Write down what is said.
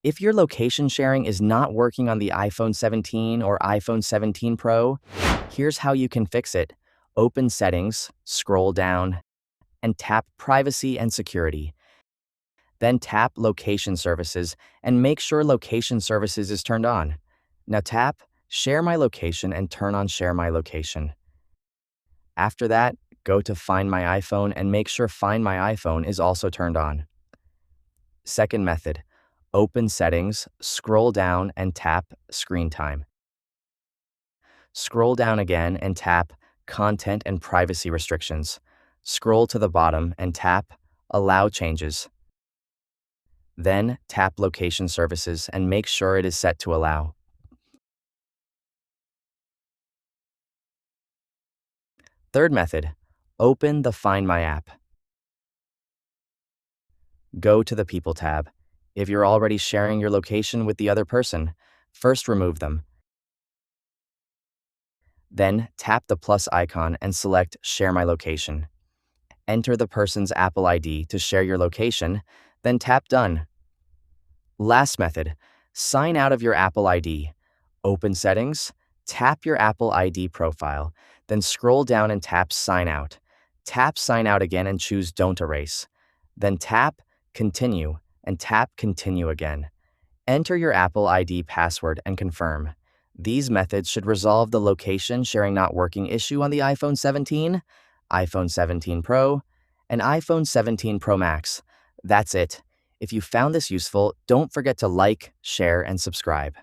If your location sharing is not working on the iPhone 17 or iPhone 17 Pro, here's how you can fix it. Open Settings, scroll down, and tap Privacy and Security. Then tap Location Services and make sure Location Services is turned on. Now tap Share My Location and turn on Share My Location. After that, go to Find My iPhone and make sure Find My iPhone is also turned on. Second method, open Settings, scroll down and tap Screen Time. Scroll down again and tap Content and Privacy Restrictions. Scroll to the bottom and tap Allow Changes. Then tap Location Services and make sure it is set to Allow. Third method, open the Find My app. Go to the People tab. If you're already sharing your location with the other person, first remove them. Then tap the plus icon and select Share My Location. Enter the person's Apple ID to share your location, then tap Done. Last method, sign out of your Apple ID. Open Settings, tap your Apple ID profile, then scroll down and tap Sign Out. Tap Sign Out again and choose Don't Erase. Then tap Continue and tap Continue again. Enter your Apple ID password and confirm. These methods should resolve the location sharing not working issue on the iPhone 17, iPhone 17 Pro, and iPhone 17 Pro Max. That's it. If you found this useful, don't forget to like, share, and subscribe.